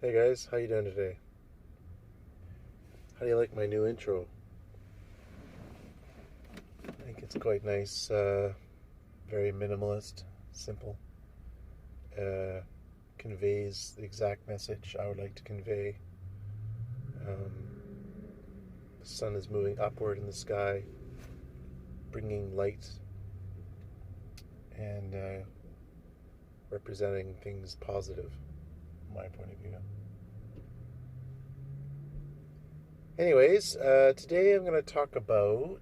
Hey guys, how you doing today? How do you like my new intro? I think it's quite nice, very minimalist, simple. Uh, Conveys the exact message I would like to convey. The sun is moving upward in the sky, bringing light and representing things positive, from my point of view. Anyways, today I'm going to talk about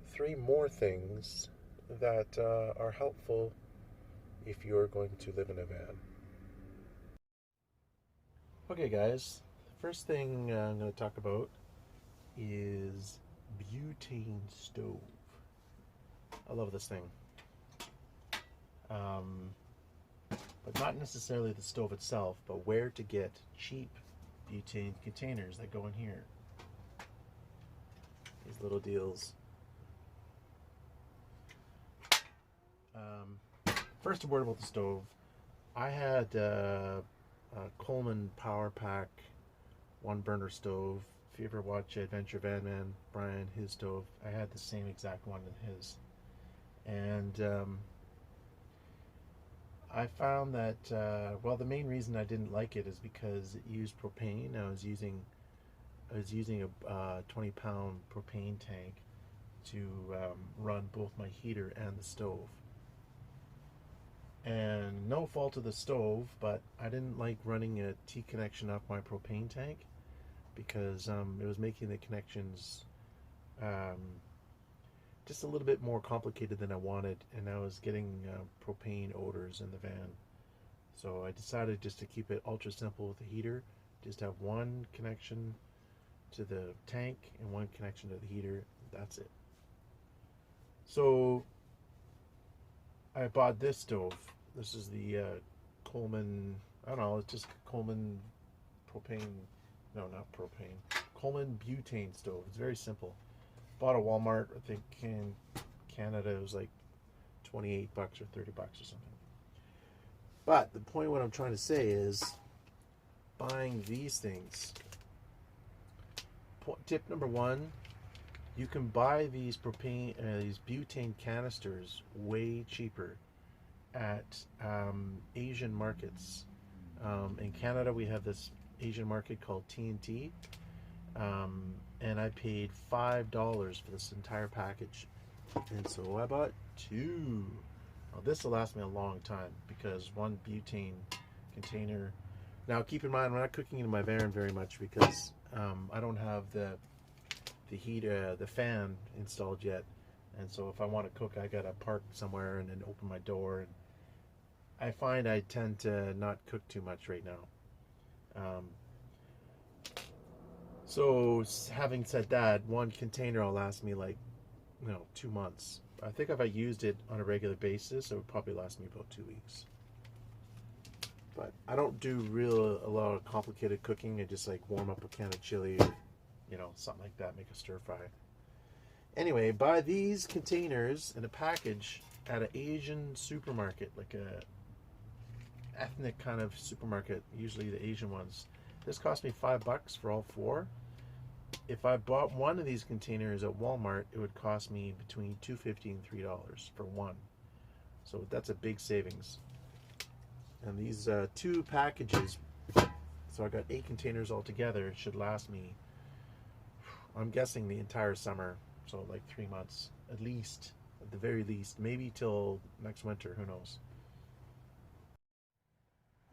three more things that are helpful if you're going to live in a van. Okay, guys, the first thing I'm going to talk about is butane stove. I love this thing. Um, but not necessarily the stove itself, but where to get cheap butane containers that go in here. These little deals. First, a word about the stove. I had a Coleman Power Pack one burner stove. If you ever watch Adventure Van Man, Brian, his stove, I had the same exact one in his. And I found that, well, the main reason I didn't like it is because it used propane. I was using a 20-pound propane tank to run both my heater and the stove. And no fault of the stove, but I didn't like running a T connection off my propane tank because it was making the connections um, just a little bit more complicated than I wanted, and I was getting propane odors in the van. So I decided just to keep it ultra simple with the heater, just have one connection to the tank and one connection to the heater. That's it. So I bought this stove. This is the Coleman. I don't know. It's just Coleman propane. No, not propane. Coleman butane stove. It's very simple. Bought at Walmart. I think in Canada it was like 28 bucks or 30 bucks or something. But the point what I'm trying to say is buying these things. Tip number one: you can buy these these butane canisters way cheaper at Asian markets. In Canada, we have this Asian market called T&T, and I paid $5 for this entire package, and so I bought two. Now, this will last me a long time because one butane container. Now, keep in mind, I'm not cooking in my van very much because I don't have the heat, the fan installed yet, and so if I want to cook, I gotta park somewhere and then open my door. And I find I tend to not cook too much right now. So having said that, one container will last me like 2 months. I think if I used it on a regular basis, it would probably last me about 2 weeks. But I don't do a lot of complicated cooking. I just like warm up a can of chili, or something like that, make a stir fry. Anyway, buy these containers in a package at an Asian supermarket, like a ethnic kind of supermarket, usually the Asian ones. This cost me $5 for all four. If I bought one of these containers at Walmart, it would cost me between $2.50 and $3 for one. So that's a big savings. And these two packages, so I got 8 containers altogether, should last me, I'm guessing, the entire summer. So like 3 months at least, at the very least, maybe till next winter, who knows.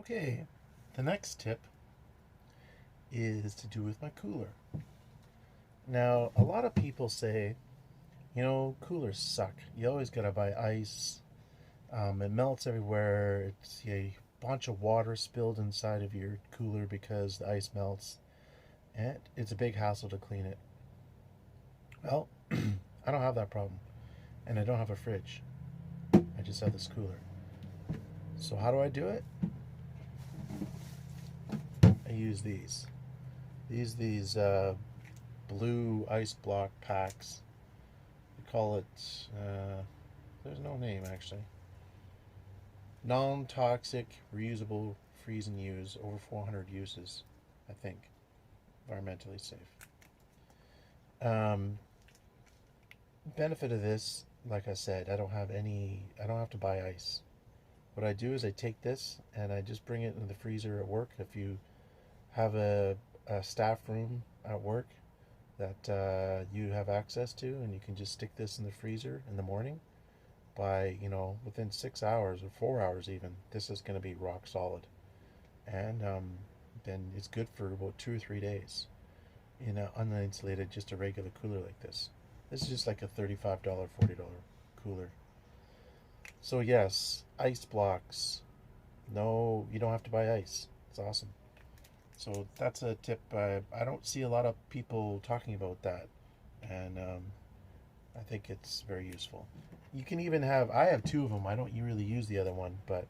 Okay, the next tip is to do with my cooler. Now, a lot of people say, coolers suck. You always gotta buy ice. It melts everywhere. It's a bunch of water spilled inside of your cooler because the ice melts. And it's a big hassle to clean it. Well, I don't have that problem. And I don't have a fridge. I just have this cooler. So how do I do it? I use these. These blue ice block packs. We call it, there's no name actually. Non-toxic, reusable freeze and use, over 400 uses, I think. Environmentally safe. Um, Benefit of this, like I said, I don't have to buy ice. What I do is I take this and I just bring it in the freezer at work. If you have a staff room at work that you have access to, and you can just stick this in the freezer in the morning, by within 6 hours or 4 hours even, this is going to be rock solid. And then it's good for about 2 or 3 days in an uninsulated, just a regular cooler like this. This is just like a $35, $40 cooler. So yes, ice blocks. No, you don't have to buy ice. It's awesome. So that's a tip. I don't see a lot of people talking about that, and I think it's very useful. You can even have. I have two of them. I don't really use the other one, but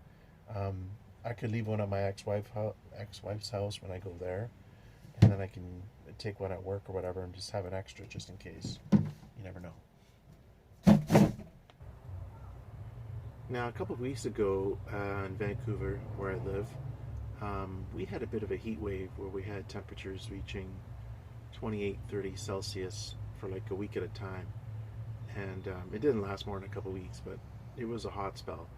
um, I could leave one at my ex-wife's house when I go there, and then I can take one at work or whatever, and just have an extra just in case. You never know. Now, a couple of weeks ago in Vancouver, where I live, we had a bit of a heat wave where we had temperatures reaching 28, 30 Celsius for like a week at a time. And it didn't last more than a couple of weeks, but it was a hot spell.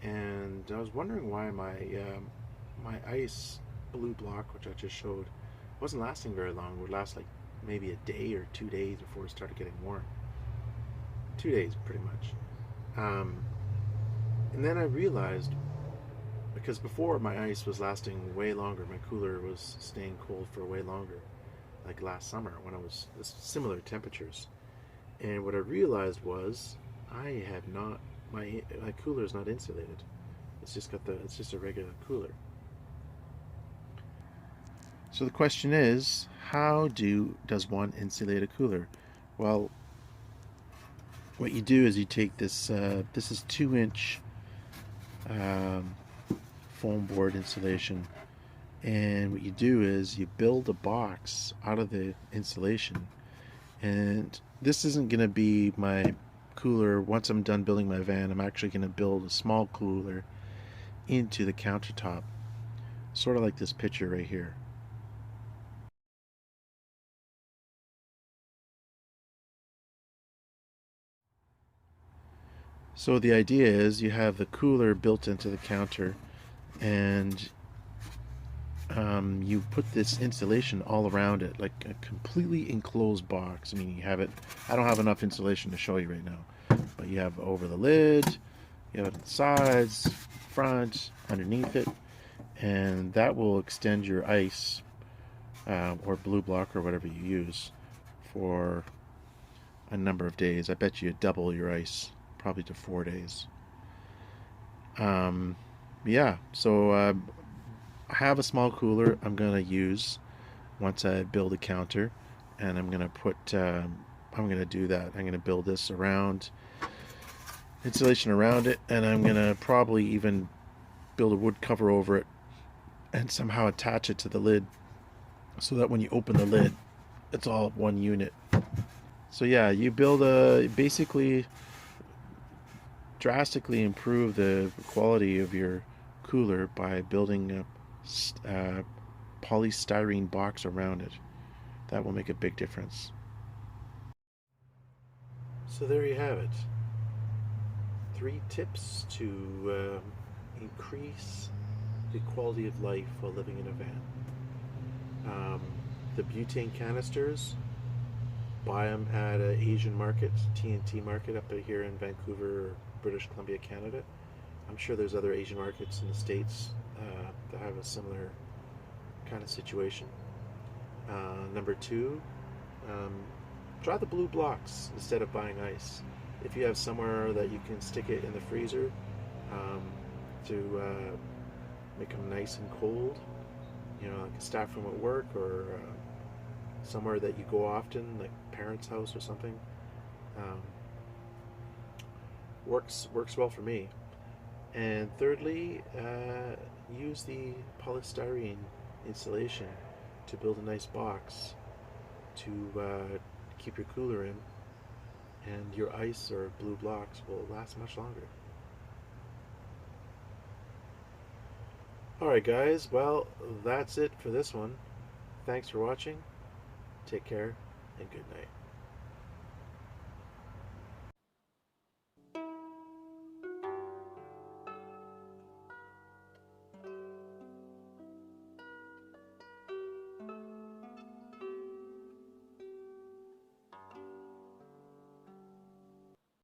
And I was wondering why my ice blue block, which I just showed, wasn't lasting very long. It would last like maybe a day or 2 days before it started getting warm. 2 days, pretty much. And then I realized, because before my ice was lasting way longer, my cooler was staying cold for way longer, like last summer when it was similar temperatures. And what I realized was I have not, my cooler is not insulated. It's just a regular cooler. So the question is, how does one insulate a cooler? Well, what you do is you take this. This is 2-inch foam board insulation, and what you do is you build a box out of the insulation. And this isn't going to be my cooler. Once I'm done building my van, I'm actually going to build a small cooler into the countertop, sort of like this picture right here. So the idea is you have the cooler built into the counter, and you put this insulation all around it, like a completely enclosed box. I mean, you have it. I don't have enough insulation to show you right now, but you have over the lid, you have it on the sides, front, underneath it, and that will extend your ice or blue block or whatever you use for a number of days. I bet you double your ice, probably to 4 days. Yeah, so I have a small cooler I'm gonna use once I build a counter, and I'm gonna do that. I'm gonna build this around insulation around it, and I'm gonna probably even build a wood cover over it and somehow attach it to the lid so that when you open the lid, it's all one unit. So yeah, you basically drastically improve the quality of your cooler by building a polystyrene box around it. That will make a big difference. So there you have it. 3 tips to increase the quality of life while living in a van. The butane canisters, buy them at an Asian market, T&T market up here in Vancouver, British Columbia, Canada. I'm sure there's other Asian markets in the States that have a similar kind of situation. Number 2, try the blue blocks instead of buying ice. If you have somewhere that you can stick it in the freezer to make them nice and cold, like a staff room at work, or somewhere that you go often, like parents' house or something, works well for me. And thirdly, use the polystyrene insulation to build a nice box to keep your cooler in, and your ice or blue blocks will last much longer. Alright, guys, well, that's it for this one. Thanks for watching. Take care, and good night.